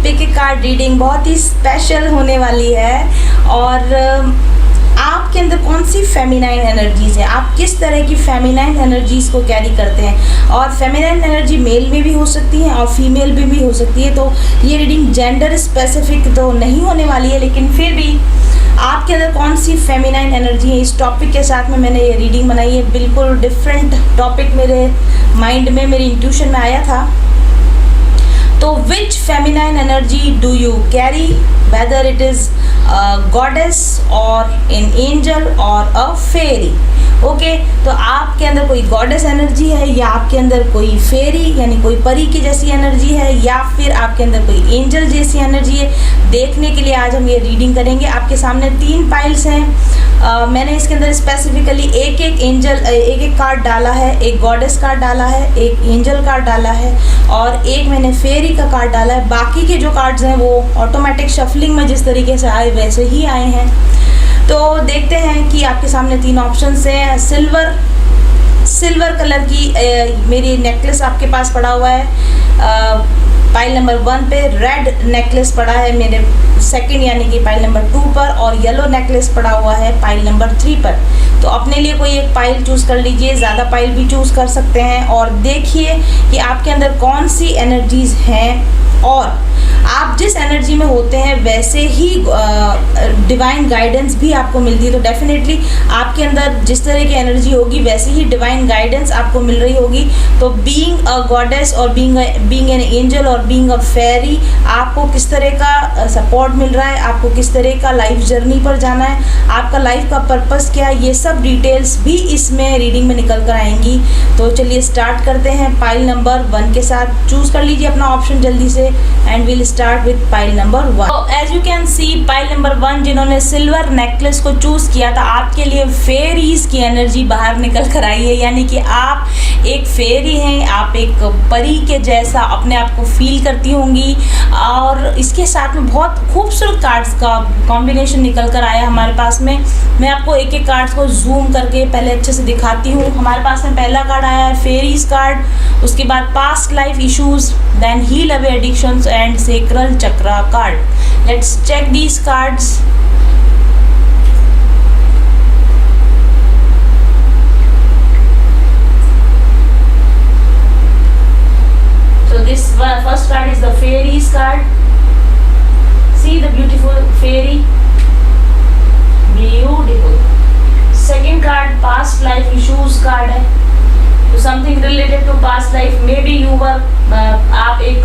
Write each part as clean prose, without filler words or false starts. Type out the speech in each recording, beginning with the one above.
Pick card reading बहुत ही special होने वाली है। और आपके अंदर कौन सी फेमिनाइन एनर्जीज़ हैं, आप किस तरह की फेमिनाइन एनर्जीज़ को कैरी करते हैं। और फेमिनाइन एनर्जी मेल में भी हो सकती है और फीमेल में भी हो सकती है। तो ये रीडिंग जेंडर स्पेसिफिक तो नहीं होने वाली है, लेकिन फिर भी आपके अंदर कौन सी फेमिनाइन एनर्जी है, इस टॉपिक के साथ में मैंने ये रीडिंग बनाई है। बिल्कुल डिफरेंट टॉपिक मेरे माइंड में, मेरी इंट्यूशन में आया था। तो which feminine energy do you carry, whether it is goddess or an angel or a Pheri. Okay, तो आपके अंदर कोई गॉडेस एनर्जी है, या आपके अंदर कोई फेरी यानी कोई परी की जैसी एनर्जी है, या फिर आपके अंदर कोई एंजल जैसी एनर्जी है। देखने के लिए आज हम ये रीडिंग करेंगे। आपके सामने 3 पाइल्स हैं। मैंने इसके अंदर स्पेसिफिकली एक एक कार्ड डाला है। एक गॉडेस कार्ड डाला है, एक एंजल कार्ड डाला है और एक मैंने फेरी का कार्ड डाला है। बाकी के जो कार्ड्स हैं वो ऑटोमेटिक शफलिंग में जिस तरीके से आए वैसे ही आए हैं। तो देखते हैं कि आपके सामने 3 ऑप्शंस हैं। सिल्वर कलर की मेरी नेकलेस आपके पास पड़ा हुआ है पाइल नंबर 1 पे। रेड नेकलेस पड़ा है मेरे सेकंड यानी कि पाइल नंबर 2 पर, और येलो नेकलेस पड़ा हुआ है पाइल नंबर 3 पर। तो अपने लिए कोई एक पाइल चूज़ कर लीजिए, ज़्यादा पाइल भी चूज़ कर सकते हैं, और देखिए कि आपके अंदर कौन सी एनर्जीज़ हैं। और आप जिस एनर्जी में होते हैं वैसे ही डिवाइन गाइडेंस भी आपको मिलती है। तो डेफिनेटली आपके अंदर जिस तरह की एनर्जी होगी वैसे ही डिवाइन गाइडेंस आपको मिल रही होगी। तो बीइंग अ गॉडेस और बीइंग एन एंजल और बीइंग अ फेरी, आपको किस तरह का सपोर्ट मिल रहा है, आपको किस तरह का लाइफ जर्नी पर जाना है, आपका लाइफ का पर्पस क्या है, ये सब डिटेल्स भी इसमें रीडिंग में निकल कर आएंगी। तो चलिए स्टार्ट करते हैं पाइल नंबर 1 के साथ। चूज़ कर लीजिए अपना ऑप्शन जल्दी से and will start with pile number 1। तो as you can see pile number 1 जिन्होंने सिल्वर नेकलेस को चूज़ किया था, आपके लिए फेरीज की एनर्जी बाहर निकल कर आई है। यानी कि आप एक फेरी हैं, आप एक परी के जैसा अपने आप को फील करती होंगी। और इसके साथ में बहुत खूबसूरत कार्ड्स का कॉम्बिनेशन निकल कर आया हमारे पास में। मैं आपको एक एक कार्ड्स को जूम करके पहले अच्छे से दिखाती हूँ। हमारे पास में पहला कार्ड आया है फेरीज कार्ड, उसके बाद past life issues, then heal away addictions and sacral chakra card. Let's check these cards. So this first card is the fairies card. See the beautiful fairy, beautiful. Second card past life issues card है, तो something related to past life. Maybe you were, आप एक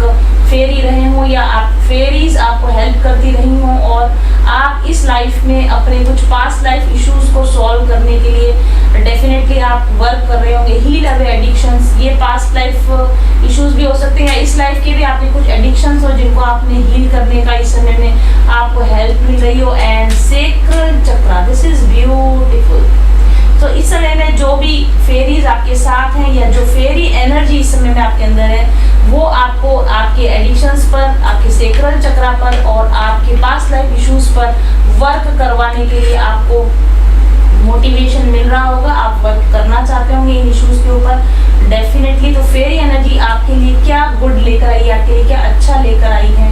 फेरी रहे हो या आप fairies आपको help करती रही हो और आप इस लाइफ में अपने कुछ पास्ट लाइफ इश्यूज को सॉल्व करने के लिए डेफिनेटली आप वर्क कर रहे होंगे। हील अवे एडिक्शंस, ये पास्ट लाइफ इश्यूज भी हो सकते हैं, इस लाइफ के भी आपके कुछ एडिक्शंस हो जिनको आपने हील करने का इस समय में आपको हेल्प मिल रही हो। And sacral chakra, this is beautiful. तो इस समय में जो भी फेरीज आपके साथ हैं या जो फेरी एनर्जी इस समय में आपके अंदर है, वो आपको आपके एडिक्शंस पर, आपके सेक्रल चक्रा पर और आपके पास्ट लाइफ इश्यूज पर वर्क करवाने के लिए आपको मोटिवेशन मिल रहा होगा। आप वर्क करना चाहते होंगे इन इश्यूज के ऊपर डेफिनेटली। तो फेरी एनर्जी आपके लिए क्या गुड लेकर आई है, आपके लिए क्या अच्छा लेकर आई है,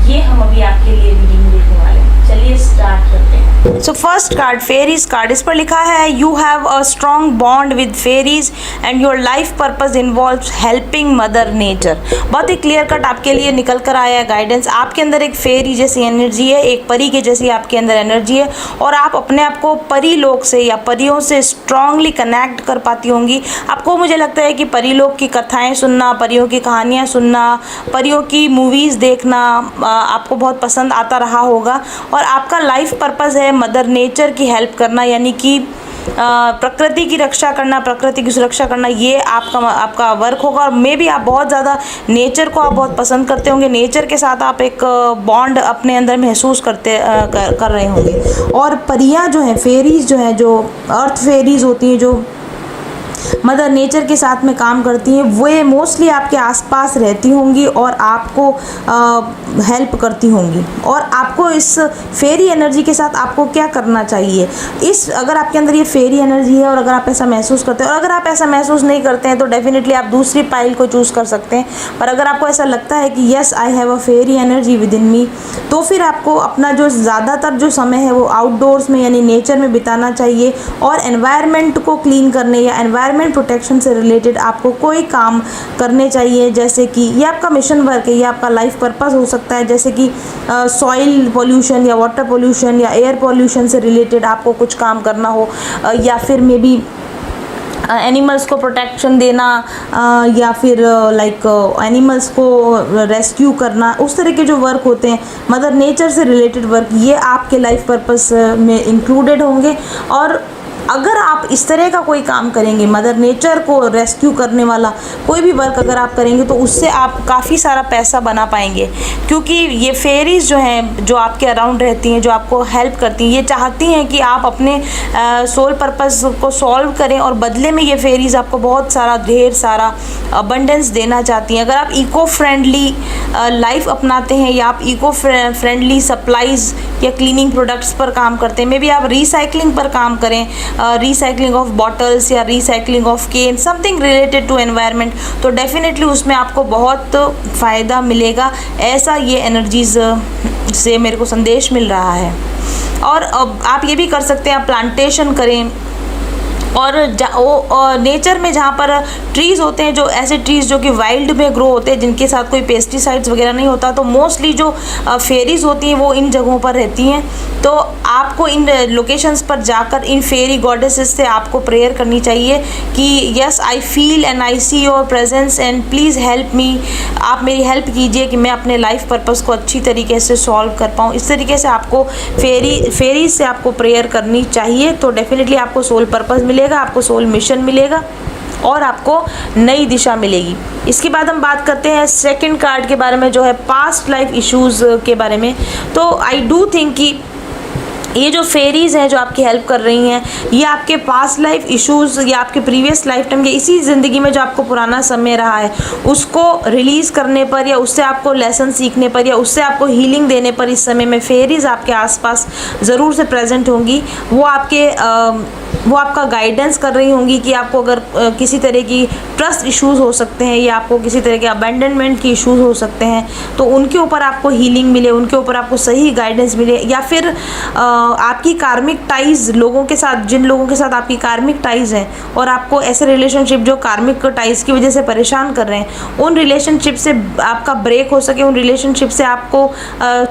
ये हम अभी आपके लिए रीडिंग देखने वाले हैं। चलिए स्टार्ट करते हैं। So first card fairies card, इस पर लिखा है you have a strong bond with fairies and your life purpose involves helping mother nature. बहुत ही क्लियर कट आपके लिए निकल कर आया है गाइडेंस। आपके अंदर एक फेरी जैसी एनर्जी है, एक परी के जैसी आपके अंदर एनर्जी है, और आप अपने आप को परी लोक से या परियों से स्ट्रांगली कनेक्ट कर पाती होंगी। आपको, मुझे लगता है कि परी लोक की कथाएं सुनना, परियों की कहानियाँ सुनना, परियों की मूवीज़ देखना आपको बहुत पसंद आता रहा होगा। और आपका लाइफ पर्पस है मदर नेचर की हेल्प करना, यानी कि प्रकृति की रक्षा करना, प्रकृति की सुरक्षा करना, ये आपका वर्क होगा। और मे भी आप बहुत ज़्यादा नेचर को आप बहुत पसंद करते होंगे, नेचर के साथ आप एक बॉन्ड अपने अंदर महसूस कर रहे होंगे। और परियां जो हैं, फेरीज जो हैं, जो अर्थ फेरीज होती हैं, जो मदर नेचर के साथ में काम करती हैं, वे मोस्टली आपके आसपास रहती होंगी और आपको हेल्प करती होंगी। और आपको इस फेरी एनर्जी के साथ आपको क्या करना चाहिए, इस अगर आपके अंदर ये फेरी एनर्जी है और अगर आप ऐसा महसूस करते हैं, और अगर आप ऐसा महसूस नहीं करते हैं तो डेफिनेटली आप दूसरी पाइल को चूज़ कर सकते हैं। पर अगर आपको ऐसा लगता है कि yes I have a fairy energy within me, तो फिर आपको अपना जो ज़्यादातर जो समय है वो आउटडोर्स में यानी नेचर में बिताना चाहिए। और एनवायरनमेंट को क्लीन करने या एनवायरनमेंट प्रोटेक्शन से रिलेटेड आपको कोई काम करने चाहिए, जैसे कि ये आपका मिशन वर्क है, ये आपका लाइफ पर्पस हो सकता है, जैसे कि सॉइल पोल्यूशन या वाटर पोल्यूशन या एयर पोल्यूशन से रिलेटेड आपको कुछ काम करना हो, या फिर मे बी एनिमल्स को प्रोटेक्शन देना, या फिर लाइक एनिमल्स को रेस्क्यू करना, उस तरह के जो वर्क होते हैं मदर नेचर से रिलेटेड वर्क, ये आपके लाइफ पर्पस में इंक्लूडेड होंगे। और अगर आप इस तरह का कोई काम करेंगे, मदर नेचर को रेस्क्यू करने वाला कोई भी वर्क अगर आप करेंगे, तो उससे आप काफ़ी सारा पैसा बना पाएंगे। क्योंकि ये फेरीज़ जो हैं, जो आपके अराउंड रहती हैं, जो आपको हेल्प करती हैं, ये चाहती हैं कि आप अपने सोल पर्पस को सॉल्व करें, और बदले में ये फेरीज़ आपको बहुत सारा ढेर सारा अबंडेंस देना चाहती हैं। अगर आप इको फ्रेंडली लाइफ अपनाते हैं, या आप इको फ्रेंडली सप्लाईज़ या क्लीनिंग प्रोडक्ट्स पर काम करते हैं, मे बी आप रिसाइकलिंग पर काम करें, रिसाइकलिंग ऑफ बॉटल्स या recycling of can, something related to environment, तो डेफिनेटली उसमें आपको बहुत फ़ायदा मिलेगा। ऐसा ये एनर्जीज़ से मेरे को संदेश मिल रहा है। और आप ये भी कर सकते हैं, आप प्लांटेशन करें, और नेचर में जहाँ पर ट्रीज़ होते हैं, जो ऐसे ट्रीज़ जो कि वाइल्ड में ग्रो होते हैं, जिनके साथ कोई पेस्टिसाइड्स वगैरह नहीं होता, तो मोस्टली जो फेरीज़ होती हैं वो इन जगहों पर रहती हैं। तो आपको इन लोकेशंस पर जाकर इन फेरी गॉडेसेस से आपको प्रेयर करनी चाहिए कि yes I feel and I see your presence and please help me, आप मेरी हेल्प कीजिए कि मैं अपने लाइफ पर्पस को अच्छी तरीके से सॉल्व कर पाऊँ। इस तरीके से आपको फेरीज से आपको प्रेयर करनी चाहिए, तो डेफिनेटली आपको सोल पर्पस मिलेगा, आपको सोल मिशन मिलेगा और आपको नई दिशा मिलेगी। इसके बाद हम बात करते हैं सेकंड कार्ड के बारे में, जो है पास्ट लाइफ इश्यूज़ के बारे में। तो आई डू थिंक कि ये जो फेरीज़ हैं जो आपकी हेल्प कर रही हैं, ये आपके पास्ट लाइफ इश्यूज़ या आपके प्रीवियस लाइफ टाइम या इसी ज़िंदगी में जो आपको पुराना समय रहा है उसको रिलीज़ करने पर, या उससे आपको लेसन सीखने पर, या उससे आपको हीलिंग देने पर इस समय में फेरीज़ आपके आसपास ज़रूर से प्रेजेंट होंगी। वो आपका गाइडेंस कर रही होंगी कि आपको अगर किसी तरह की ट्रस्ट इश्यूज़ हो सकते हैं, या आपको किसी तरह के अबैंडनमेंट की इश्यूज़ हो सकते हैं, तो उनके ऊपर आपको हीलिंग मिले, उनके ऊपर आपको सही गाइडेंस मिले। या फिर आपकी कार्मिक टाइज़ लोगों के साथ, जिन लोगों के साथ आपकी कार्मिक टाइज़ हैं और आपको ऐसे रिलेशनशिप जो कार्मिक टाइज़ की वजह से परेशान कर रहे हैं, उन रिलेशनशिप से आपका ब्रेक हो सके, उन रिलेशनशिप से आपको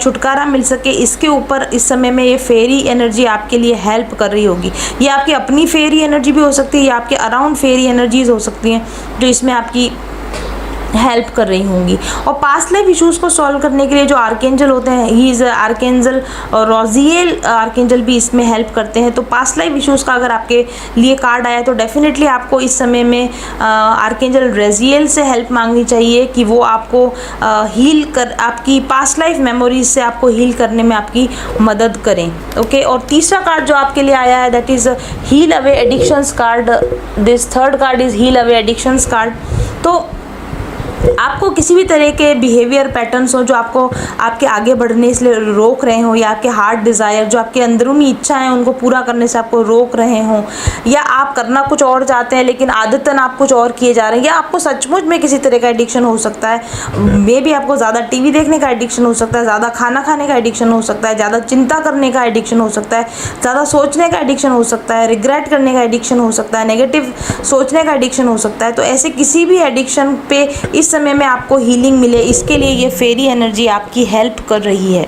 छुटकारा मिल सके, इसके ऊपर इस समय में ये फेरी एनर्जी आपके लिए हेल्प कर रही होगी। ये आपकी अपनी फेरी एनर्जी भी हो सकती है, या आपके अराउंड फेरी एनर्जीज हो सकती हैं जो इसमें आपकी हेल्प कर रही होंगी। और पास्ट लाइफ इश्यूज़ को सॉल्व करने के लिए जो आर्केंजल होते हैं, ही इज़ आर्केंजल रोजियल आर्केंजल भी इसमें हेल्प करते हैं। तो पास्ट लाइफ इश्यूज़ का अगर आपके लिए कार्ड आया तो डेफिनेटली आपको इस समय में आर्केंजल रेजियल से हेल्प मांगनी चाहिए कि वो आपको हील कर, आपकी पास्ट लाइफ मेमोरीज से आपको हील करने में आपकी मदद करें। ओके, और तीसरा कार्ड जो आपके लिए आया है that is heal away addictions card. This third card is heal away addictions card. तो आपको किसी भी तरह के बिहेवियर पैटर्न्स हो जो आपको आपके आगे बढ़ने से रोक रहे हो, या आपके हार्ट डिज़ायर जो आपके अंदरूनी इच्छा है उनको पूरा करने से आपको रोक रहे हों, या आप करना कुछ और चाहते हैं लेकिन आदतन आप कुछ और किए जा रहे हैं, या आपको सचमुच में किसी तरह का एडिक्शन हो सकता है। मे भी आपको ज़्यादा टीवी देखने का एडिक्शन हो सकता है, ज़्यादा खाना खाने का एडिक्शन हो सकता है, ज़्यादा चिंता करने का एडिक्शन हो सकता है, ज़्यादा सोचने का एडिक्शन हो सकता है, रिग्रेट करने का एडिक्शन हो सकता है, नेगेटिव सोचने का एडिक्शन हो सकता है। तो ऐसे किसी भी एडिक्शन पे इस समय में आपको हीलिंग मिले, इसके लिए ये फेरी एनर्जी आपकी हेल्प कर रही है।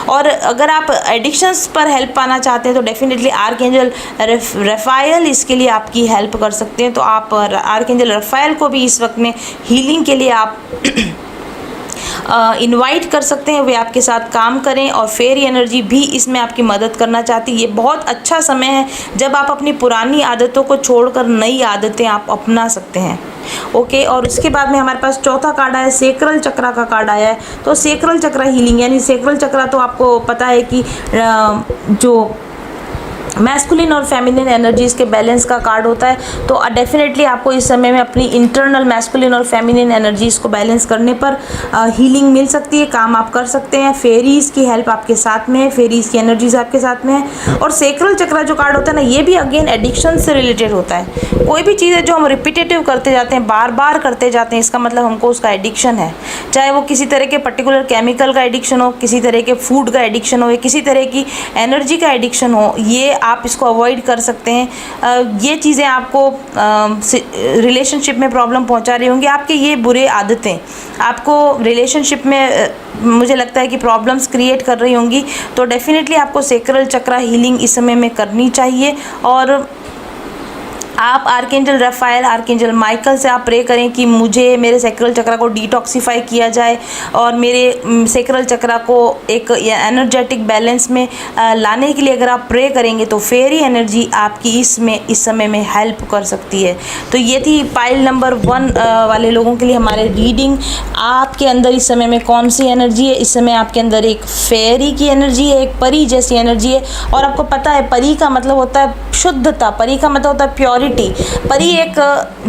और अगर आप एडिक्शंस पर हेल्प पाना चाहते हैं तो डेफिनेटली आर्कएंजल रफायल इसके लिए आपकी हेल्प कर सकते हैं। तो आप आर्कएंजल रफायल को भी इस वक्त में हीलिंग के लिए आप इनवाइट कर सकते हैं, वे आपके साथ काम करें। और फेरी एनर्जी भी इसमें आपकी मदद करना चाहती है। ये बहुत अच्छा समय है जब आप अपनी पुरानी आदतों को छोड़कर नई आदतें आप अपना सकते हैं। ओके, और उसके बाद में हमारे पास चौथा कार्ड आया है, सेक्रल चक्रा का कार्ड आया है। तो सेक्रल चक्रा हीलिंग, यानी सेक्रल चक्रा तो आपको पता है कि जो मैस्कुलिन और फेमिनिन एनर्जीज़ के बैलेंस का कार्ड होता है। तो डेफिनेटली आपको इस समय में अपनी इंटरनल मैस्कुलिन और फेमिनिन एनर्जीज़ को बैलेंस करने पर हीलिंग मिल सकती है, काम आप कर सकते हैं। फेरीज़ की हेल्प आपके साथ में है, फेरीज़ की एनर्जीज़ आपके साथ में है। और सेक्रल चक्रा जो कार्ड होता है ना, ये भी अगेन एडिक्शन से रिलेटेड होता है। कोई भी चीज़ है जो हम रिपीटेटिव करते जाते हैं, बार बार करते जाते हैं, इसका मतलब हमको उसका एडिक्शन है। चाहे वो किसी तरह के पर्टिकुलर केमिकल का एडिक्शन हो, किसी तरह के फूड का एडिक्शन हो, या किसी तरह की एनर्जी का एडिक्शन हो, ये आप इसको अवॉइड कर सकते हैं। ये चीज़ें आपको रिलेशनशिप में प्रॉब्लम पहुंचा रही होंगी, आपके ये बुरे आदतें आपको रिलेशनशिप में मुझे लगता है कि प्रॉब्लम्स क्रिएट कर रही होंगी। तो डेफिनेटली आपको सेक्रल चक्रा हीलिंग इस समय में करनी चाहिए। और आप आर्कएंजल रफाएल, आर्कएंजल माइकल से आप प्रे करें कि मुझे मेरे सेक्रल चक्रा को डिटॉक्सिफाई किया जाए और मेरे सेक्रल चक्रा को एक एनर्जेटिक बैलेंस में लाने के लिए अगर आप प्रे करेंगे तो फेरी एनर्जी आपकी इस समय में हेल्प कर सकती है। तो ये थी पाइल नंबर 1 वाले लोगों के लिए हमारे रीडिंग। आपके अंदर इस समय में कौन सी एनर्जी है? इस समय आपके अंदर एक फेरी की एनर्जी है, एक परी जैसी एनर्जी है। और आपको पता है परी का मतलब होता है शुद्धता, परी का मतलब होता है प्योरिटी। परी एक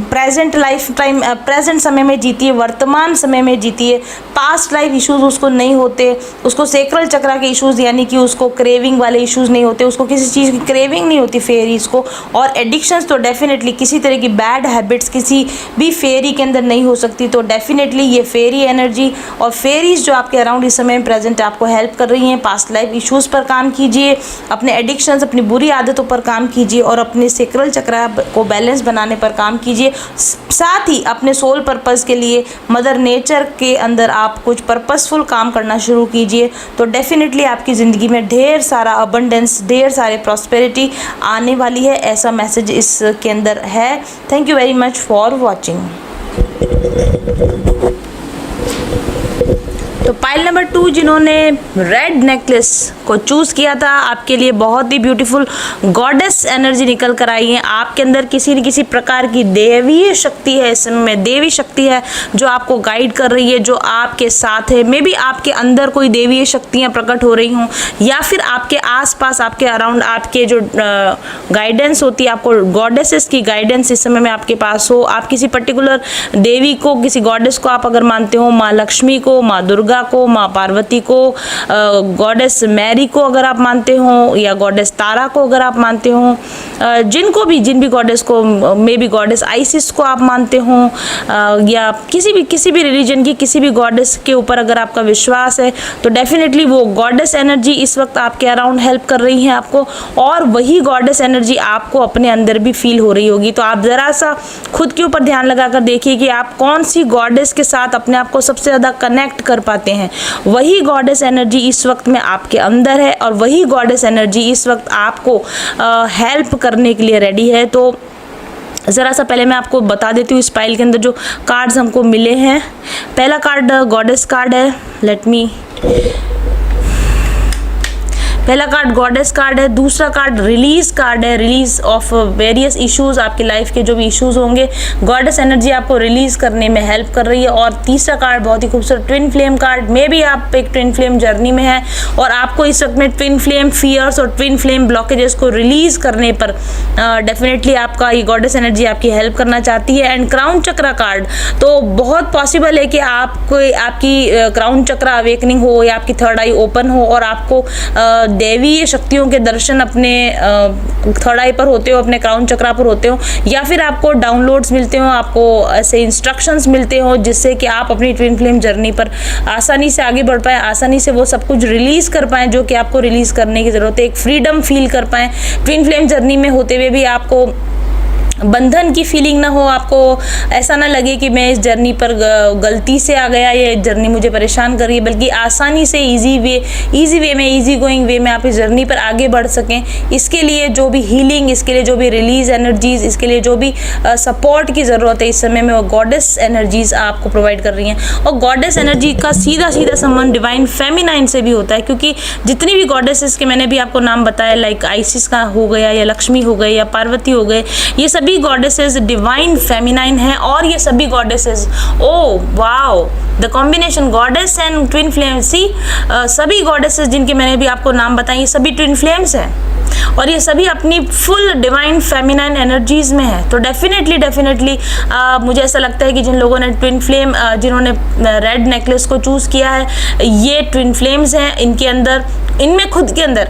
प्रेजेंट लाइफ टाइम, प्रेजेंट समय में जीती है, वर्तमान समय में जीती है। पास्ट लाइफ इश्यूज उसको नहीं होते, उसको सेक्रल चक्रा के इश्यूज यानी कि उसको क्रेविंग वाले इश्यूज नहीं होते, उसको किसी चीज़ की क्रेविंग नहीं होती फेरीज को। और एडिक्शंस तो डेफिनेटली किसी तरह की बैड हैबिट्स किसी भी फेरी के अंदर नहीं हो सकती। तो डेफिनेटली ये फेरी एनर्जी और फेरीज जो आपके अराउंड इस समय में प्रेजेंट आपको हेल्प कर रही हैं। पास्ट लाइफ इश्यूज पर काम कीजिए, अपने एडिक्शंस, अपनी बुरी आदतों पर काम कीजिए और अपने सेक्रल चक्रा को बैलेंस बनाने पर काम कीजिए। साथ ही अपने सोल पर्पस के लिए मदर नेचर के अंदर आप कुछ पर्पसफुल काम करना शुरू कीजिए। तो डेफिनेटली आपकी ज़िंदगी में ढेर सारा अबंडेंस, ढेर सारे प्रॉस्पेरिटी आने वाली है, ऐसा मैसेज इसके अंदर है। Thank you very much for watching. तो पाइल नंबर 2 जिन्होंने रेड नेकलेस को चूज़ किया था, आपके लिए बहुत ही ब्यूटीफुल गॉडेस एनर्जी निकल कर आई है। आपके अंदर किसी न किसी प्रकार की देवीय शक्ति है, इस समय देवी शक्ति है जो आपको गाइड कर रही है, जो आपके साथ है। मे बी आपके अंदर कोई देवीय शक्तियाँ प्रकट हो रही हों या फिर आपके आसपास, आपके अराउंड आपके जो गाइडेंस होती है, आपको गॉडेसेस की गाइडेंस इस समय में आपके पास हो। आप किसी पर्टिकुलर देवी को, किसी गॉडेस को आप अगर मानते हो, माँ लक्ष्मी को, माँ दुर्गा को, माँ पार्वती को, गॉडेस मैरी को अगर आप मानते हो, या गॉडेस तारा को अगर आप मानते हो, जिन भी गॉडेस को, मे बी गॉडेस आइसिस को आप मानते हो, या किसी भी रिलीजन की किसी भी गॉडेस के ऊपर अगर आपका विश्वास है, तो डेफिनेटली वो गॉडेस एनर्जी इस वक्त आपके अराउंड हेल्प कर रही है आपको। और वही गॉडेस एनर्जी आपको अपने अंदर भी फील हो रही होगी। तो आप ज़रा सा खुद के ऊपर ध्यान लगाकर देखिए कि आप कौन सी गॉडेस के साथ अपने आप को सबसे ज़्यादा कनेक्ट कर पाते हैं। वही गॉडेस एनर्जी इस वक्त में आपके अंदर है और वही गॉडेस एनर्जी इस वक्त आपको हेल्प करने के लिए रेडी है। तो ज़रा सा पहले मैं आपको बता देती हूँ इस पाइल के अंदर जो कार्ड्स हमको मिले हैं। पहला कार्ड गॉडेस कार्ड है, पहला कार्ड गॉडेस कार्ड है। दूसरा कार्ड रिलीज कार्ड है, रिलीज ऑफ वेरियस इश्यूज। आपकी लाइफ के जो भी इश्यूज होंगे, गॉडेस एनर्जी आपको रिलीज करने में हेल्प कर रही है। और तीसरा कार्ड बहुत ही खूबसूरत ट्विन फ्लेम कार्ड। मे भी आप एक ट्विन फ्लेम जर्नी में है और आपको इस वक्त में ट्विन फ्लेम फियर्स और ट्विन फ्लेम ब्लॉकेजेस को रिलीज करने पर डेफिनेटली आपका ये गॉडेस एनर्जी आपकी हेल्प करना चाहती है। एंड क्राउन चक्रा कार्ड, तो बहुत पॉसिबल है कि आपकी क्राउन चक्रा अवेकनिंग हो या आपकी थर्ड आई ओपन हो और आपको देवीय शक्तियों के दर्शन अपने थर्ड आई पर होते हो, अपने क्राउन चक्रा पर होते हो, या फिर आपको डाउनलोड्स मिलते हो, आपको ऐसे इंस्ट्रक्शंस मिलते हो जिससे कि आप अपनी ट्विन फ्लेम जर्नी पर आसानी से आगे बढ़ पाएँ, आसानी से वो सब कुछ रिलीज़ कर पाएँ जो कि आपको रिलीज़ करने की ज़रूरत है। एक फ्रीडम फील कर पाएँ। ट्विन फ्लेम जर्नी में होते हुए भी आपको बंधन की फीलिंग ना हो, आपको ऐसा ना लगे कि मैं इस जर्नी पर गलती से आ गया, ये जर्नी मुझे परेशान कर रही है, बल्कि आसानी से इजी वे में, इजी गोइंग वे में आप इस जर्नी पर आगे बढ़ सकें। इसके लिए जो भी हीलिंग, इसके लिए जो भी रिलीज एनर्जीज, इसके लिए जो भी सपोर्ट की ज़रूरत है इस समय में, वो गॉडेस एनर्जीज आपको प्रोवाइड कर रही हैं। और गॉडेस एनर्जी का सीधा संबंध डिवाइन फेमिनाइन से भी होता है, क्योंकि जितनी भी गॉडेसेस के मैंने भी आपको नाम बताया, लाइक आइसिस का हो गया, या लक्ष्मी हो गई, या पार्वती हो गए, ये सभी सभी गॉडेसेस डिवाइन फेमिनाइन हैं और ये सभी goddesses, oh wow, the combination goddess and twin flame, see सभी गॉडेसेस जिनके मैंने भी आपको नाम बताए ये सभी ट्विन फ्लेम्स हैं और ये सभी अपनी फुल डिवाइन फेमिनाइन एनर्जीज में है। तो डेफिनेटली मुझे ऐसा लगता है कि जिन लोगों ने ट्विन फ्लेम, जिन्होंने रेड नेकलेस को चूज किया है, ये ट्विन फ्लेम्स हैं, इनके अंदर, इनमें खुद के अंदर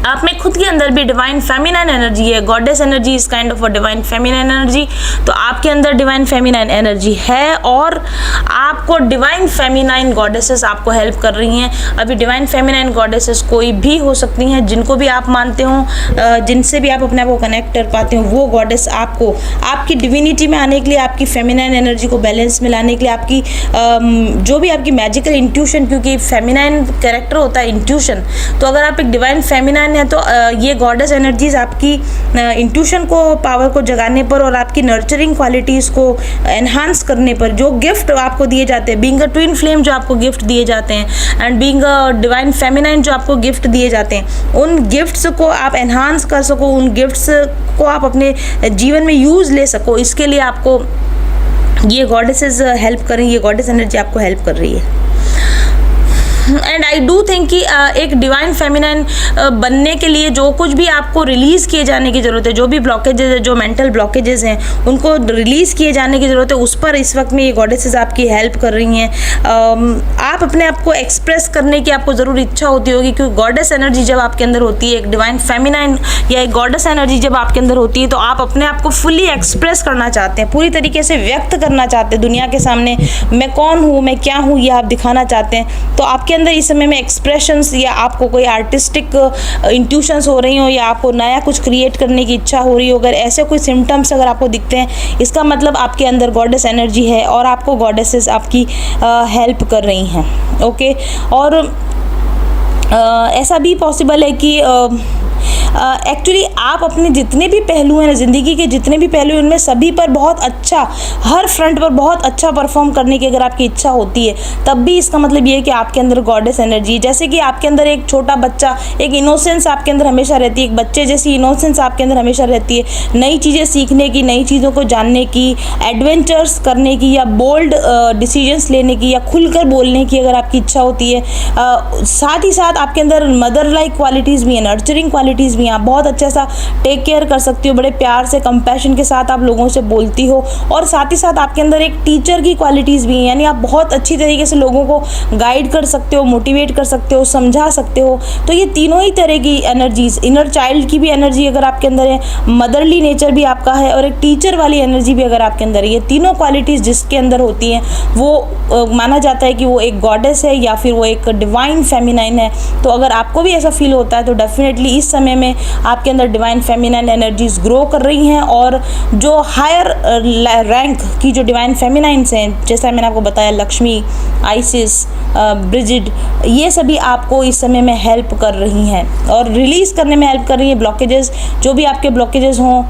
आप में खुद के अंदर भी डिवाइन फेमिनाइन एनर्जी है। Goddess energy is kind of a divine feminine energy. तो आपके अंदर डिवाइन फेमिनाइन एनर्जी है और आपको डिवाइन फेमिनाइन गॉडेसेस आपको हेल्प कर रही हैं। अभी डिवाइन फेमिनाइन गॉडेसेस कोई भी हो सकती हैं, जिनको भी आप मानते हो, जिनसे भी आप अपने आप को कनेक्ट कर पाते हो, वो गॉडेस आपको आपकी डिविनिटी में आने के लिए, आपकी फेमिनाइन एनर्जी को बैलेंस में लाने के लिए, आपकी जो भी आपकी मैजिकल इंट्यूशन, क्योंकि फेमिनाइन कैरेक्टर होता है इंट्यूशन, तो अगर आप एक डिवाइन फेमिनाइन है तो ये गॉडेस एनर्जीज आपकी इंट्यूशन को, पावर को जगाने पर और आपकी नर्चरिंग क्वालिटीज़ को एनहांस करने पर जो गिफ्ट आपको दिए जाते हैं, बीइंग अ ट्विन फ्लेम जो आपको गिफ्ट दिए जाते हैं and being a divine feminine जो आपको गिफ्ट दिए जाते हैं, उन गिफ्ट्स को आप एनहांस कर सको, उन गिफ्ट्स को आप अपने जीवन में यूज़ ले सको, इसके लिए आपको ये गॉडेसेस हेल्प कर रही है, ये गॉडेस एनर्जी आपको हेल्प कर रही है। एंड आई डू थिंक कि एक डिवाइन फेमिनाइन बनने के लिए जो कुछ भी आपको रिलीज़ किए जाने की ज़रूरत है, जो भी ब्लॉकेजेस है, जो मेंटल ब्लॉकेजेस हैं, उनको रिलीज़ किए जाने की ज़रूरत है, उस पर इस वक्त में ये गॉडेसेस आपकी हेल्प कर रही हैं। आप अपने आप को एक्सप्रेस करने की आपको ज़रूर इच्छा होती होगी, क्योंकि गॉडेस एनर्जी जब आपके अंदर होती है, एक डिवाइन फेमिनाइन या एक गॉडेस एनर्जी जब आपके अंदर होती है, तो आप अपने आप को फुली एक्सप्रेस करना चाहते हैं, पूरी तरीके से व्यक्त करना चाहते हैं दुनिया के सामने, मैं कौन हूँ, मैं क्या हूँ, ये आप दिखाना चाहते हैं। तो आपके अंदर इस समय में एक्सप्रेशंस या आपको कोई आर्टिस्टिक इंट्यूशंस हो रही हो या आपको नया कुछ क्रिएट करने की इच्छा हो रही हो, अगर ऐसे कोई सिम्टम्स अगर आपको दिखते हैं, इसका मतलब आपके अंदर गॉडेस एनर्जी है और आपको गॉडेसेस आपकी हेल्प कर रही हैं। ओके, और ऐसा भी पॉसिबल है कि एक्चुअली आप अपने जितने भी पहलू हैं, ज़िंदगी के जितने भी पहलू हैं, उनमें सभी पर बहुत अच्छा, हर फ्रंट पर बहुत अच्छा परफॉर्म करने की अगर आपकी इच्छा होती है, तब भी इसका मतलब ये है कि आपके अंदर गॉडेस एनर्जी, जैसे कि आपके अंदर एक छोटा बच्चा, एक इनोसेंस आपके अंदर हमेशा रहती है, एक बच्चे जैसी इनोसेंस आपके अंदर हमेशा रहती है, नई चीज़ें सीखने की, नई चीज़ों को जानने की, एडवेंचर्स करने की, या बोल्ड डिसीजंस लेने की, या खुलकर बोलने की अगर आपकी इच्छा होती है। साथ ही साथ आपके अंदर मदर लाइक क्वालिटीज़ भी हैं, नर्चरिंग क्वालिटीज़ भी, आप बहुत अच्छा सा टेक केयर कर सकती हो, बड़े प्यार से, कंपैशन के साथ आप लोगों से बोलती हो, और साथ ही साथ आपके अंदर एक टीचर की क्वालिटीज़ भी हैं, यानी आप बहुत अच्छी तरीके से लोगों को गाइड कर सकते हो, मोटिवेट कर सकते हो, समझा सकते हो। तो ये तीनों ही तरह की एनर्जीज, इनर चाइल्ड की भी एनर्जी अगर आपके अंदर है, मदरली नेचर भी आपका है, और एक टीचर वाली एनर्जी भी अगर आपके अंदर है, ये तीनों क्वालिटीज़ जिसके अंदर होती हैं, वो माना जाता है कि वो एक गॉडेस है या फिर वो एक डिवाइन फेमिनाइन है। तो अगर आपको भी ऐसा फील होता है तो डेफिनेटली इस समय में आपके अंदर डिवाइन फेमिनाइन एनर्जीज ग्रो कर रही हैं, और जो हायर रैंक की जो डिवाइन फेमिनाइंस हैं, जैसा मैंने आपको बताया, लक्ष्मी, आइसिस, ब्रिजिड, ये सभी आपको इस समय में हेल्प कर रही हैं और रिलीज़ करने में हेल्प कर रही हैं। ब्लॉकेजेस, जो भी आपके ब्लॉकेजेस हों,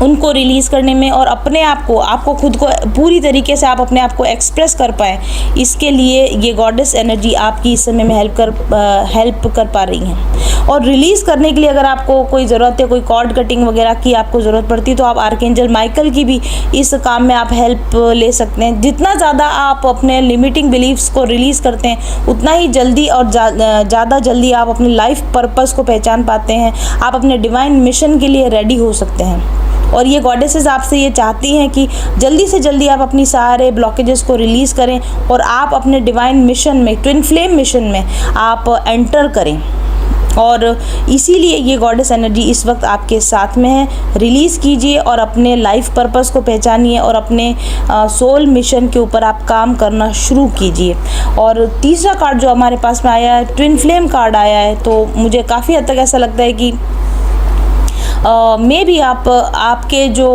उनको रिलीज़ करने में, और अपने आप को, आपको खुद को पूरी तरीके से आप अपने आप को एक्सप्रेस कर पाएँ, इसके लिए ये गॉडेस एनर्जी आपकी इस समय में हेल्प कर पा रही हैं। और रिलीज़ करने के लिए अगर आपको कोई ज़रूरत है, कोई कॉर्ड कटिंग वगैरह की आपको ज़रूरत पड़ती है, तो आप आर्कएंजल माइकल की भी इस काम में आप हेल्प ले सकते हैं। जितना ज़्यादा आप अपने लिमिटिंग बिलीव्स को रिलीज़ करते हैं, उतना ही जल्दी और ज़्यादा जल्दी आप अपनी लाइफ पर्पस को पहचान पाते हैं, आप अपने डिवाइन मिशन के लिए रेडी हो सकते हैं। और ये गॉडेसेस आपसे ये चाहती हैं कि जल्दी से जल्दी आप अपनी सारे ब्लॉकेजेस को रिलीज़ करें और आप अपने डिवाइन मिशन में, ट्विन फ्लेम मिशन में आप एंटर करें। और इसीलिए ये गॉडेस एनर्जी इस वक्त आपके साथ में है। रिलीज़ कीजिए और अपने लाइफ पर्पस को पहचानिए और अपने सोल मिशन के ऊपर आप काम करना शुरू कीजिए। और तीसरा कार्ड जो हमारे पास में आया है, ट्विन फ्लेम कार्ड आया है, तो मुझे काफ़ी हद तक ऐसा लगता है कि मे भी आपके जो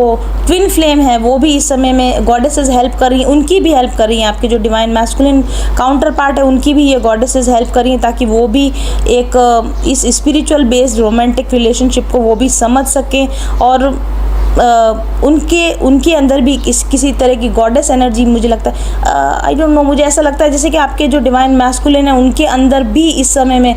ट्विन फ्लेम है वो भी इस समय में गॉडेसेस हेल्प कर रही हैं, उनकी भी हेल्प कर रही हैं। आपके जो डिवाइन मैस्कुलिन काउंटर पार्ट है, उनकी भी ये गॉडेसेस हेल्प कर रही हैं, ताकि वो भी एक इस स्पिरिचुअल बेस्ड रोमांटिक रिलेशनशिप को वो भी समझ सकें और उनके अंदर भी किसी तरह की गॉडेस एनर्जी, मुझे लगता है, आई डोंट नो, मुझे ऐसा लगता है जैसे कि आपके जो डिवाइन मैस्कुलिन है उनके अंदर भी इस समय में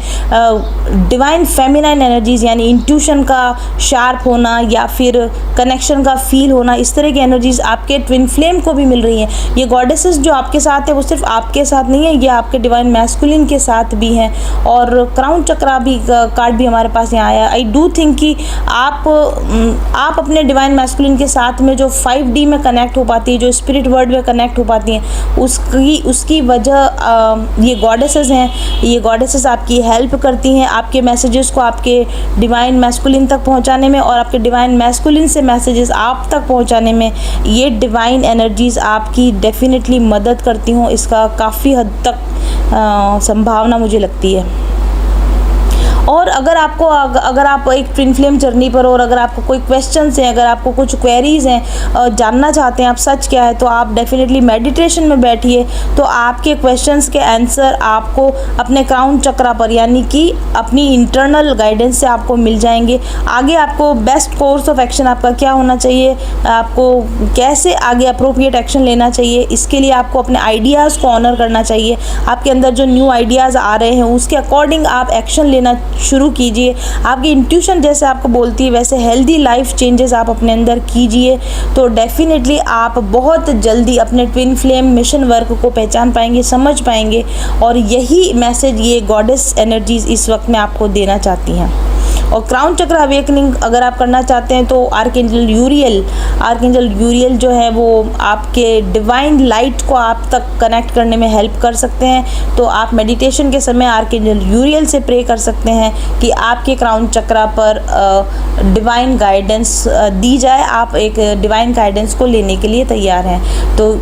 डिवाइन फेमिनाइन एनर्जीज, यानी इंट्यूशन का शार्प होना या फिर कनेक्शन का फील होना, इस तरह की एनर्जीज आपके ट्विन फ्लेम को भी मिल रही हैं। ये गॉडेसेस जो आपके साथ है वो सिर्फ आपके साथ नहीं है, ये आपके डिवाइन मैस्कुलिन के साथ भी हैं। और क्राउन चक्रा भी कार्ड भी हमारे पास यहाँ आया। आई डू थिंक कि आप अपने डिवाइन मैस्कुलिन के साथ में जो 5D में कनेक्ट हो पाती है, जो स्पिरिट वर्ल्ड में कनेक्ट हो पाती हैं, उसकी वजह ये गॉडेसेस हैं। ये गॉडेसेस आपकी हेल्प करती हैं आपके मैसेजेस को आपके डिवाइन मैस्कुलिन तक पहुंचाने में, और आपके डिवाइन मैस्कुलिन से मैसेजेस आप तक पहुंचाने में ये डिवाइन एनर्जीज आपकी डेफिनेटली मदद करती हूँ। इसका काफ़ी हद तक संभावना मुझे लगती है। और अगर आप एक ट्विन फ्लेम जर्नी पर हो और अगर आपको कोई क्वेश्चंस हैं, अगर आपको कुछ क्वेरीज हैं, जानना चाहते हैं आप सच क्या है, तो आप डेफिनेटली मेडिटेशन में बैठिए, तो आपके क्वेश्चंस के आंसर आपको अपने क्राउन चक्रा पर, यानी कि अपनी इंटरनल गाइडेंस से आपको मिल जाएंगे। आगे आपको बेस्ट कोर्स ऑफ एक्शन आपका क्या होना चाहिए, आपको कैसे आगे अप्रोप्रिएट एक्शन लेना चाहिए, इसके लिए आपको अपने आइडियाज़ को ऑनर करना चाहिए। आपके अंदर जो न्यू आइडियाज़ आ रहे हैं उसके अकॉर्डिंग आप एक्शन लेना शुरू कीजिए। आपकी इंट्यूशन जैसे आपको बोलती है वैसे हेल्दी लाइफ चेंजेस आप अपने अंदर कीजिए, तो डेफिनेटली आप बहुत जल्दी अपने ट्विन फ्लेम मिशन वर्क को पहचान पाएंगे, समझ पाएंगे। और यही मैसेज ये गॉडेस एनर्जीज इस वक्त में आपको देना चाहती हैं। और क्राउन चक्र अवेकनिंग अगर आप करना चाहते हैं तो आर्कएंजल यूरियल जो है वो आपके डिवाइन लाइट को आप तक कनेक्ट करने में हेल्प कर सकते हैं। तो आप मेडिटेशन के समय आर्कएंजल यूरियल से प्रे कर सकते हैं कि आपके क्राउन चक्रा पर डिवाइन गाइडेंस दी जाए, आप एक डिवाइन गाइडेंस को लेने के लिए तैयार हैं। तो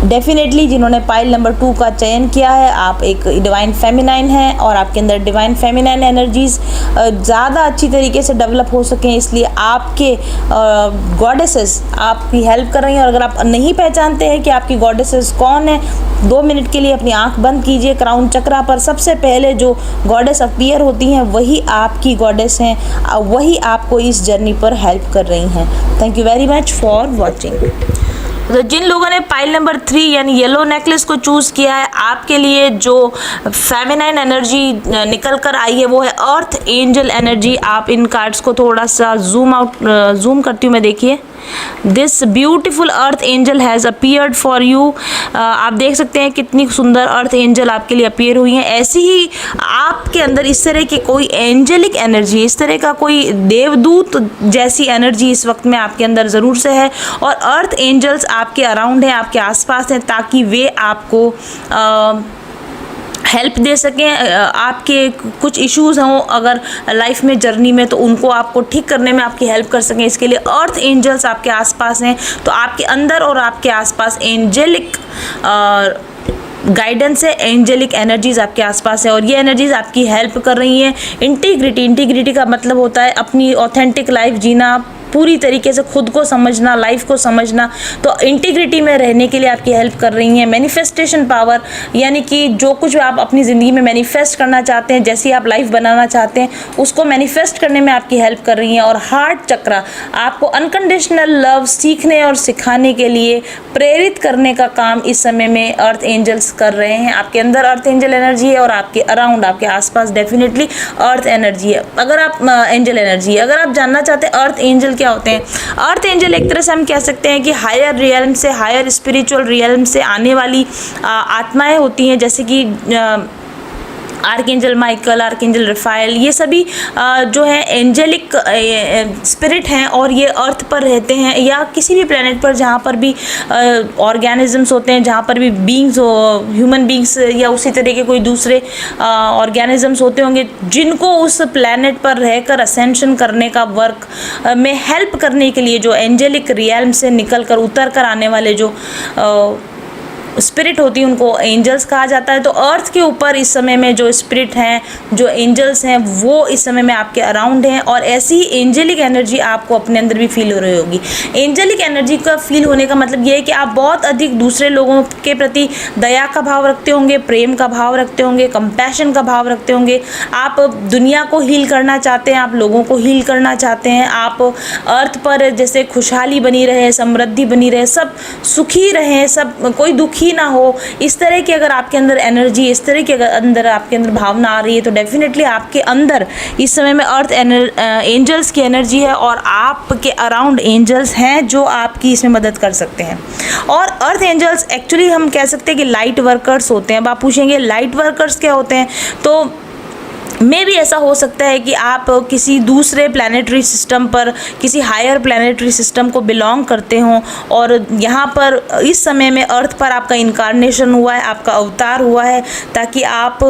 डेफिनेटली जिन्होंने पाइल नंबर 2 का चयन किया है, आप एक डिवाइन फेमिनाइन हैं और आपके अंदर डिवाइन फेमिनाइन एनर्जीज़ ज़्यादा अच्छी तरीके से डेवलप हो सकें, इसलिए आपके गॉडेसेस आपकी हेल्प कर रही हैं। और अगर आप नहीं पहचानते हैं कि आपकी गॉडेसेस कौन है, 2 मिनट के लिए अपनी आंख बंद कीजिए। क्राउन चक्रा पर सबसे पहले जो गॉडेस अपीयर होती हैं वही आपकी गॉडेस हैं, वही आपको इस जर्नी पर हेल्प कर रही हैं। Thank you very much for watching. तो जिन लोगों ने पाइल नंबर 3 यानी येलो नेकलेस को चूज़ किया है, आपके लिए जो फेमिनाइन एनर्जी निकल कर आई है वो है अर्थ एंजल एनर्जी। आप इन कार्ड्स को थोड़ा सा जूम करती हूँ मैं, देखिए। This beautiful earth angel has appeared for you. आप देख सकते हैं कितनी सुंदर अर्थ एंजल आपके लिए अपीयर हुई हैं। ऐसी ही आपके अंदर इस तरह की कोई एंजेलिक एनर्जी, इस तरह का कोई देवदूत जैसी एनर्जी इस वक्त में आपके अंदर ज़रूर से है। और अर्थ एंजल्स आपके अराउंड हैं, आपके आसपास हैं, ताकि वे आपको हेल्प दे सकें। आपके कुछ इश्यूज़ हों अगर लाइफ में जर्नी में, तो उनको आपको ठीक करने में आपकी हेल्प कर सकें, इसके लिए अर्थ एंजल्स आपके आसपास हैं। तो आपके अंदर और आपके आसपास एंजेलिक गाइडेंस है, एंजेलिक एनर्जीज़ आपके आसपास है और ये एनर्जीज़ आपकी हेल्प कर रही हैं। इंटीग्रिटी का मतलब होता है अपनी ऑथेंटिक लाइफ जीना, पूरी तरीके से खुद को समझना, लाइफ को समझना। तो इंटीग्रिटी में रहने के लिए आपकी हेल्प कर रही हैं। मैनिफेस्टेशन पावर, यानी कि जो कुछ आप अपनी ज़िंदगी में मैनिफेस्ट करना चाहते हैं, जैसी आप लाइफ बनाना चाहते हैं, उसको मैनिफेस्ट करने में आपकी हेल्प कर रही हैं। और हार्ट चक्रा आपको अनकंडीशनल लव सीखने और सिखाने के लिए प्रेरित करने का काम इस समय में अर्थ एंजल्स कर रहे हैं। आपके अंदर अर्थ एंजल एनर्जी है और आपके अराउंड, आपके आसपास डेफिनेटली अर्थ एनर्जी है। अगर आप एंजल एनर्जी है, अगर आप जानना चाहते हैं अर्थ एंजल क्या होते हैं, अर्थ एंजल एक तरह से हम कह सकते हैं कि हायर रियल्म से, हायर स्पिरिचुअल रियल्म से आने वाली आत्माएं होती हैं, जैसे कि आर्कएंजल माइकल, आर्कएंजल रफाएल, ये सभी जो है एंजेलिक स्पिरिट हैं और ये अर्थ पर रहते हैं या किसी भी प्लेनेट पर जहाँ पर भी ऑर्गेनिजम्स होते हैं, जहाँ पर भी बींग्स हो, ह्यूमन बींग्स या उसी तरह के कोई दूसरे ऑर्गेनिजम्स होते होंगे, जिनको उस प्लेनेट पर रहकर असेंशन करने का वर्क में हेल्प करने के लिए जो एंजेलिक रियल्म से निकल कर उतर कर आने वाले जो स्पिरिट होती है उनको एंजल्स कहा जाता है। तो अर्थ के ऊपर इस समय में जो स्पिरिट हैं, जो एंजल्स हैं, वो इस समय में आपके अराउंड हैं और ऐसी ही एंजेलिक एनर्जी आपको अपने अंदर भी फील हो रही होगी। एंजेलिक एनर्जी का फील होने का मतलब ये है कि आप बहुत अधिक दूसरे लोगों के प्रति दया का भाव रखते होंगे, प्रेम का भाव रखते होंगे, कंपैशन का भाव रखते होंगे। आप दुनिया को हील करना चाहते हैं, आप लोगों को हील करना चाहते हैं, आप अर्थ पर जैसे खुशहाली बनी रहे, समृद्धि बनी रहे, सब सुखी रहें, सब कोई दुखी ना हो, इस तरह की अगर आपके अंदर एनर्जी, इस तरह की अगर अंदर आपके अंदर भावना आ रही है तो डेफिनेटली आपके अंदर इस समय में अर्थ एंजल्स की एनर्जी है और आपके अराउंड एंजल्स हैं जो आपकी इसमें मदद कर सकते हैं। और अर्थ एंजल्स एक्चुअली हम कह सकते हैं कि लाइट वर्कर्स होते हैं। अब आप पूछेंगे लाइट वर्कर्स क्या होते हैं, तो मे भी ऐसा हो सकता है कि आप किसी दूसरे प्लानिटरी सिस्टम पर, किसी हायर प्लानिटरी सिस्टम को बिलोंग करते हों और यहाँ पर इस समय में अर्थ पर आपका इनकारनेशन हुआ है, आपका अवतार हुआ है ताकि आप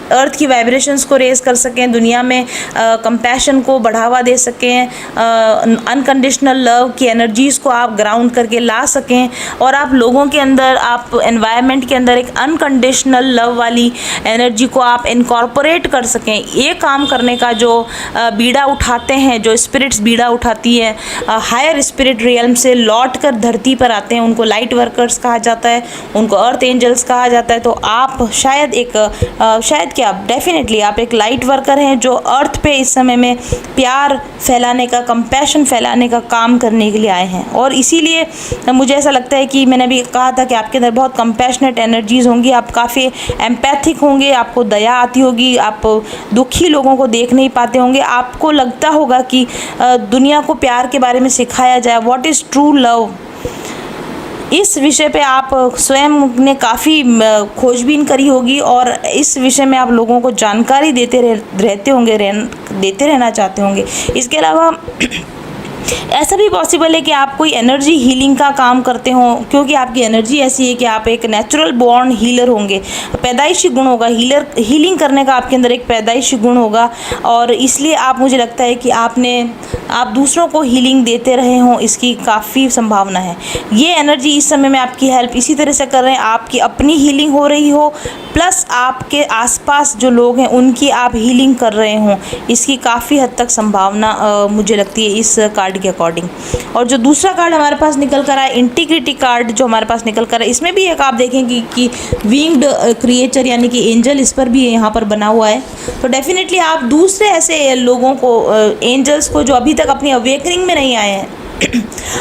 अर्थ की वाइब्रेशंस को रेज कर सकें, दुनिया में कंपैशन को बढ़ावा दे सकें, अनकंडीशनल लव की एनर्जीज़ को आप ग्राउंड करके ला सकें और आप लोगों के अंदर, आप एनवायरनमेंट के अंदर एक अनकंडीशनल लव वाली एनर्जी को आप इनकॉर्पोरेट कर सकें। ये काम करने का जो बीड़ा उठाते हैं, जो स्पिरिट्स बीड़ा उठाती है, हायर स्पिरिट रियल्म से लौट कर धरती पर आते हैं, उनको लाइट वर्कर्स कहा जाता है, उनको अर्थ एंजल्स कहा जाता है। तो आप शायद क्या डेफिनेटली आप एक लाइट वर्कर हैं जो अर्थ पे इस समय में प्यार फैलाने का, कंपैशन फैलाने का काम करने के लिए आए हैं। और इसीलिए मुझे ऐसा लगता है कि मैंने भी कहा था कि आपके अंदर बहुत कंपैशनेट एनर्जीज़ होंगी, आप काफ़ी एम्पैथिक होंगे, आपको दया आती होगी, आप दुखी लोगों को देख नहीं पाते होंगे, आपको लगता होगा कि दुनिया को प्यार के बारे में सिखाया जाए, व्हाट इज़ ट्रू लव। इस विषय पे आप स्वयं ने काफ़ी खोजबीन करी होगी और इस विषय में आप लोगों को जानकारी देते रहना चाहते होंगे। इसके अलावा ऐसा भी पॉसिबल है कि आप कोई एनर्जी हीलिंग का काम करते हो, क्योंकि आपकी एनर्जी ऐसी है कि आप एक नेचुरल बॉर्न हीलर होंगे, पैदाइशी गुण होगा, हीलिंग करने का आपके अंदर एक पैदाइशी गुण होगा और इसलिए आप, मुझे लगता है कि आप दूसरों को हीलिंग देते रहे हों, इसकी काफ़ी संभावना है। ये एनर्जी इस समय में आपकी हेल्प इसी तरह से कर रहे हैं, आपकी अपनी हीलिंग हो रही हो प्लस आपके आसपास जो लोग हैं उनकी आप हीलिंग कर रहे हों, इसकी काफ़ी हद तक संभावना मुझे लगती है इस कार्ड के अकॉर्डिंग। और जो दूसरा कार्ड हमारे पास निकल कर आया, इंटीग्रिटी कार्ड जो हमारे पास निकल कर आया, इसमें भी एक आप देखेंगे कि विंग्ड क्रिएचर यानी कि एंजल इस पर भी यहाँ पर बना हुआ है। तो डेफिनेटली आप दूसरे ऐसे लोगों को, एंजल्स को जो अभी तक अपनी अवेकनिंग में नहीं आए हैं,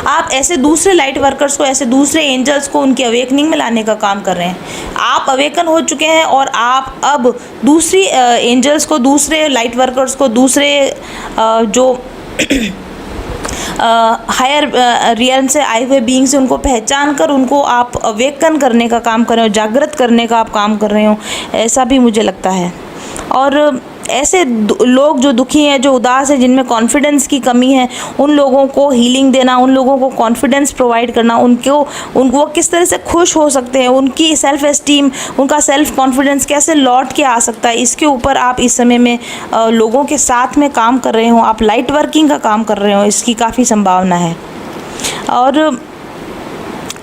आप ऐसे दूसरे लाइट वर्कर्स को, ऐसे दूसरे एंजल्स को उनकी अवेकनिंग में लाने का काम कर रहे हैं। आप अवेकन हो चुके हैं और आप अब दूसरी एंजल्स को, दूसरे लाइट वर्कर्स को, दूसरे जो हायर रियल से आए हुए बीइंग से उनको पहचान कर उनको आप अवेकन करने का काम कर रहे हो, जागृत करने का आप काम कर रहे हो, ऐसा भी मुझे लगता है। और ऐसे लोग जो दुखी हैं, जो उदास हैं, जिनमें कॉन्फिडेंस की कमी है, उन लोगों को हीलिंग देना, उन लोगों को कॉन्फिडेंस प्रोवाइड करना, उनको किस तरह से खुश हो सकते हैं, उनकी सेल्फ एस्टीम, उनका सेल्फ कॉन्फिडेंस कैसे लौट के आ सकता है, इसके ऊपर आप इस समय में लोगों के साथ में काम कर रहे हो, आप लाइट वर्किंग का काम कर रहे हो, इसकी काफ़ी संभावना है। और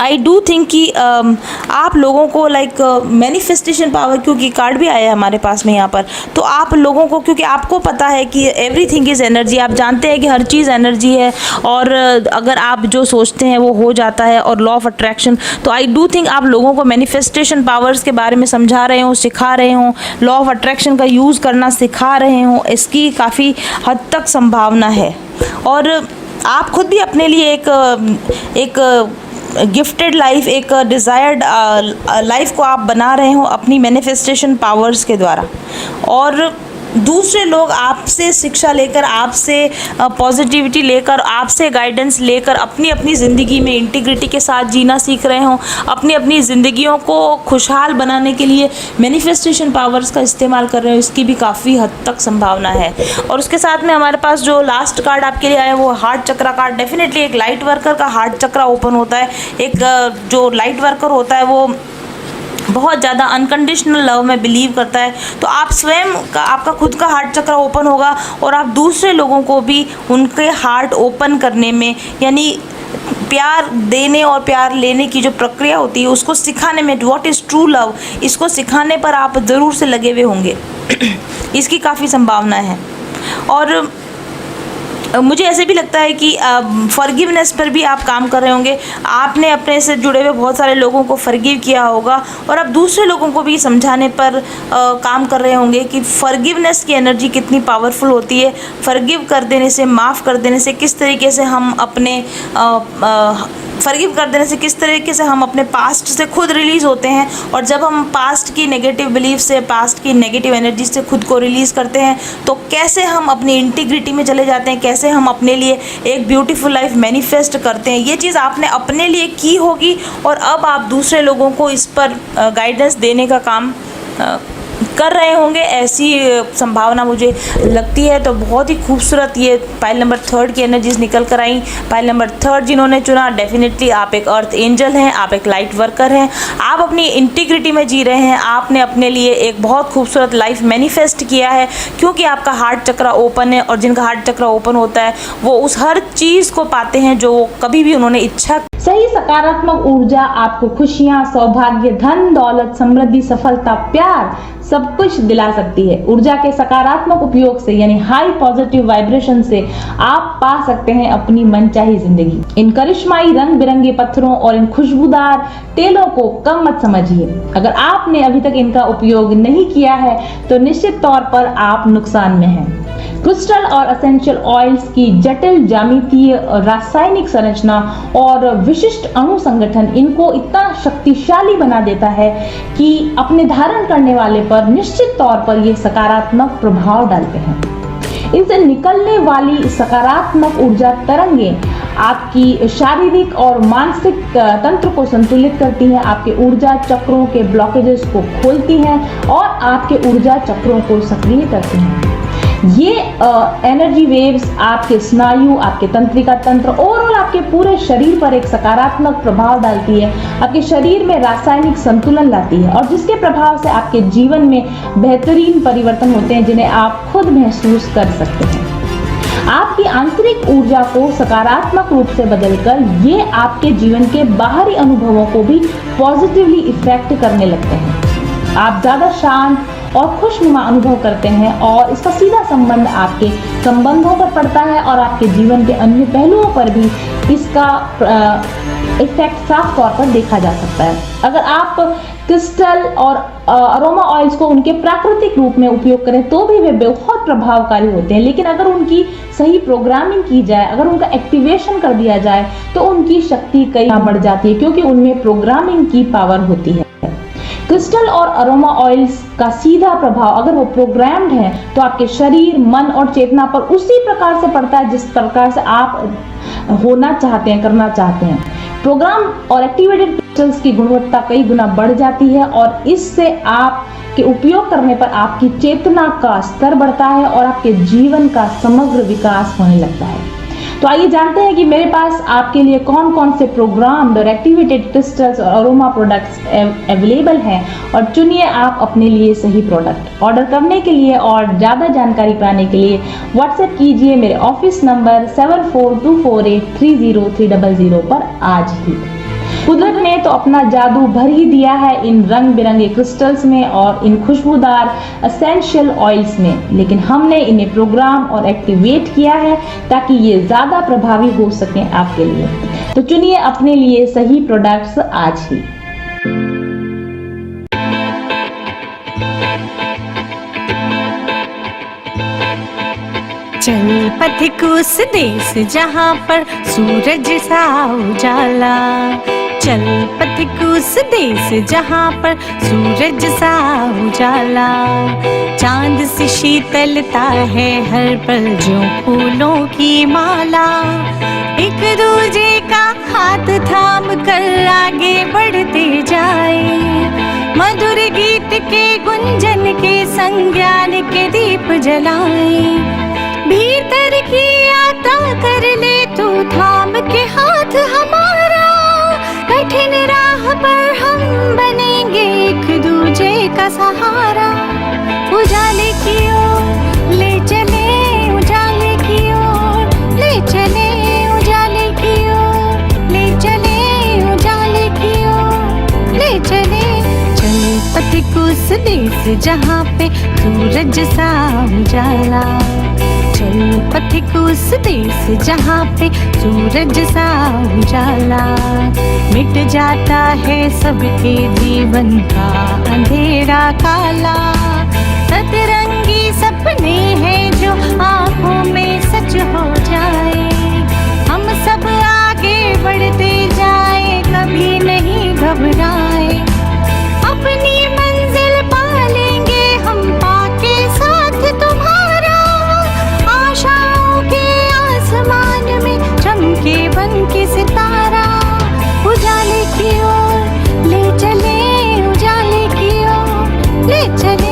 आई डू थिंक कि आप लोगों को लाइक मैनिफेस्टेशन पावर, क्योंकि कार्ड भी आया है हमारे पास में यहाँ पर, तो आप लोगों को, क्योंकि आपको पता है कि एवरीथिंग इज़ एनर्जी, आप जानते हैं कि हर चीज़ एनर्जी है और अगर आप जो सोचते हैं वो हो जाता है, और लॉ ऑफ अट्रैक्शन। तो आई डू थिंक आप लोगों को मैनिफेस्टेशन पावर्स के बारे में समझा रहे हो, सिखा रहे हो, लॉ ऑफ अट्रैक्शन का यूज़ करना सिखा रहे हो, इसकी काफ़ी हद तक संभावना है। और आप खुद भी अपने लिए एक गिफ्टेड लाइफ, एक डिज़ायर्ड लाइफ को आप बना रहे हो अपनी मैनिफेस्टेशन पावर्स के द्वारा। और दूसरे लोग आपसे शिक्षा लेकर, आपसे पॉजिटिविटी लेकर, आपसे गाइडेंस लेकर अपनी अपनी ज़िंदगी में इंटीग्रिटी के साथ जीना सीख रहे हो, अपनी अपनी ज़िंदगियों को खुशहाल बनाने के लिए मैनिफेस्टेशन पावर्स का इस्तेमाल कर रहे हो, इसकी भी काफ़ी हद तक संभावना है। और उसके साथ में हमारे पास जो लास्ट कार्ड आपके लिए आया वो हार्ट चक्रा कार्ड। डेफिनेटली एक लाइट वर्कर का हार्ट चक्रा ओपन होता है। एक जो लाइट वर्कर होता है वो बहुत ज़्यादा अनकंडीशनल लव में बिलीव करता है। तो आप स्वयं का, आपका खुद का हार्ट चक्र ओपन होगा और आप दूसरे लोगों को भी उनके हार्ट ओपन करने में, यानी प्यार देने और प्यार लेने की जो प्रक्रिया होती है उसको सिखाने में, व्हाट इज़ ट्रू लव, इसको सिखाने पर आप ज़रूर से लगे हुए होंगे। इसकी काफ़ी संभावना है। और मुझे ऐसे भी लगता है कि फॉरगिवनेस पर भी आप काम कर रहे होंगे। आपने अपने से जुड़े हुए बहुत सारे लोगों को फॉरगिव किया होगा और आप दूसरे लोगों को भी समझाने पर काम कर रहे होंगे कि फॉरगिवनेस की एनर्जी कितनी पावरफुल होती है। फॉरगिव कर देने से, माफ़ कर देने से किस तरीके से हम अपने फॉरगिव कर देने से किस तरीके से हम अपने पास्ट से खुद रिलीज़ होते हैं। और जब हम पास्ट की नेगेटिव बिलीफ से, पास्ट की नेगेटिव एनर्जी से खुद को रिलीज़ करते हैं तो कैसे हम अपनी इंटीग्रिटी में चले जाते हैं, कैसे हम अपने लिए एक ब्यूटीफुल लाइफ मैनिफेस्ट करते हैं। ये चीज़ आपने अपने लिए की होगी और अब आप दूसरे लोगों को इस पर गाइडेंस देने का काम कर रहे होंगे, ऐसी संभावना मुझे लगती है। तो बहुत ही खूबसूरत ये पाइल नंबर 3 की एनर्जीज निकल कर आई। पाइल नंबर 3 जिन्होंने चुना, डेफिनेटली आप एक अर्थ एंजल हैं, आप एक लाइट वर्कर हैं, आप अपनी इंटीग्रिटी में जी रहे हैं। आपने अपने लिए एक बहुत खूबसूरत लाइफ मैनिफेस्ट किया है क्योंकि आपका हार्ट चक्र ओपन है और जिनका हार्ट चक्र ओपन होता है वो उस हर चीज़ को पाते हैं जो कभी भी उन्होंने इच्छा। सही सकारात्मक ऊर्जा आपको खुशियां, सौभाग्य, धन, दौलत, समृद्धि, सफलता, प्यार सब कुछ दिला सकती है। ऊर्जा के सकारात्मक उपयोग से यानी हाई पॉजिटिव वाइब्रेशन से आप पा सकते हैं अपनी मनचाही जिंदगी। इन करिश्माई रंग बिरंगे पत्थरों और इन खुशबूदार तेलों को कम मत समझिए। अगर आपने अभी तक इनका उपयोग नहीं किया है तो निश्चित तौर पर आप नुकसान में हैं। क्रिस्टल और एसेंशियल ऑयल्स की जटिल ज्यामितीय, रासायनिक संरचना और विशिष्ट अणु संगठन इनको इतना शक्तिशाली बना देता है कि अपने धारण करने वाले पर निश्चित तौर पर ये सकारात्मक प्रभाव डालते हैं। इनसे निकलने वाली सकारात्मक ऊर्जा तरंगें आपकी शारीरिक और मानसिक तंत्र को संतुलित करती हैं, आपके ऊर्जा चक्रों के ब्लॉकेजेस को खोलती हैं और आपके ऊर्जा चक्रों को सक्रिय करती हैं। ये एनर्जी वेव्स आपके स्नायु, आपके तंत्रिका तंत्र, ओवरऑल आपके पूरे शरीर पर एक सकारात्मक प्रभाव डालती है, आपके शरीर में रासायनिक संतुलन लाती है और जिसके प्रभाव से आपके जीवन में बेहतरीन परिवर्तन होते हैं जिन्हें आप खुद महसूस कर सकते हैं। आपकी आंतरिक ऊर्जा को सकारात्मक रूप से बदलकर ये आपके जीवन के बाहरी अनुभवों को भी पॉजिटिवली इफेक्ट करने लगते हैं। आप ज्यादा शांत और खुशनुमा अनुभव करते हैं और इसका सीधा संबंध आपके संबंधों पर पड़ता है और आपके जीवन के अन्य पहलुओं पर भी इसका इफेक्ट साफ तौर पर देखा जा सकता है। अगर आप क्रिस्टल और अरोमा ऑयल्स को उनके प्राकृतिक रूप में उपयोग करें तो भी वे बहुत प्रभावकारी होते हैं, लेकिन अगर उनकी सही प्रोग्रामिंग की जाए, अगर उनका एक्टिवेशन कर दिया जाए तो उनकी शक्ति कई बढ़ जाती है क्योंकि उनमें प्रोग्रामिंग की पावर होती है। क्रिस्टल और अरोमा ऑयल्स का सीधा प्रभाव अगर वो प्रोग्राम्ड है तो आपके शरीर, मन और चेतना पर उसी प्रकार से पड़ता है जिस प्रकार से आप होना चाहते हैं, करना चाहते हैं। प्रोग्राम और एक्टिवेटेड क्रिस्टल्स की गुणवत्ता कई गुना बढ़ जाती है और इससे आप के उपयोग करने पर आपकी चेतना का स्तर बढ़ता है और आपके जीवन का समग्र विकास होने लगता है। तो आइए जानते हैं कि मेरे पास आपके लिए कौन कौन से प्रोग्राम्ड और एक्टिवेटेड क्रिस्टल्स और अरोमा प्रोडक्ट्स अवेलेबल हैं और चुनिए आप अपने लिए सही प्रोडक्ट। ऑर्डर करने के लिए और ज़्यादा जानकारी पाने के लिए व्हाट्सएप कीजिए मेरे ऑफिस नंबर 7424830300 पर आज ही। कुदरत ने तो अपना जादू भर ही दिया है इन रंग बिरंगे क्रिस्टल्स में और इन खुशबूदार एसेंशियल ऑयल्स में, लेकिन हमने इन्हें प्रोग्राम और एक्टिवेट किया है ताकि ये ज़्यादा प्रभावी हो सकें आपके लिए। तो चुनिए अपने लिए सही प्रोडक्ट्स आज ही। चल पथिक उस देश जहाँ पर सूरज सा उजाला, चल पथिक उस देश जहाँ पर सूरज सा उजाला, चांद सी शीतलता है हर पल जो फूलों की माला, एक दूजे का हाथ थाम कर आगे बढ़ते जाए, मधुर गीत के गुंजन के संग ज्ञान के दीप जलाए, भीतर की यात्रा कर ले तू थाम के हाथ हमारा, कठिन राह पर हम बनेंगे एक दूजे का सहारा, उजाले की ओर ले चले, उजाले की ओर ले चले, उजाले की ओर ले पथिक उस देश जहाँ पे सूरज सा उजाला। चल पथिक उस देश जहाँ पे सूरज सा उजाला। मिट जाता है सबके जीवन का अंधेरा काला। सतरंगी सपने हैं जो आँखों में सच हो जाए। हम सब आगे बढ़ते जाए, कभी नहीं घबराए। अपनी मंजिल पा लेंगे हम पाके साथ तुम्हारा। आशाओं के आसमान में चमके बन के सितारा। उजाले की ओर ले चले, उजाले की ओर ले चले।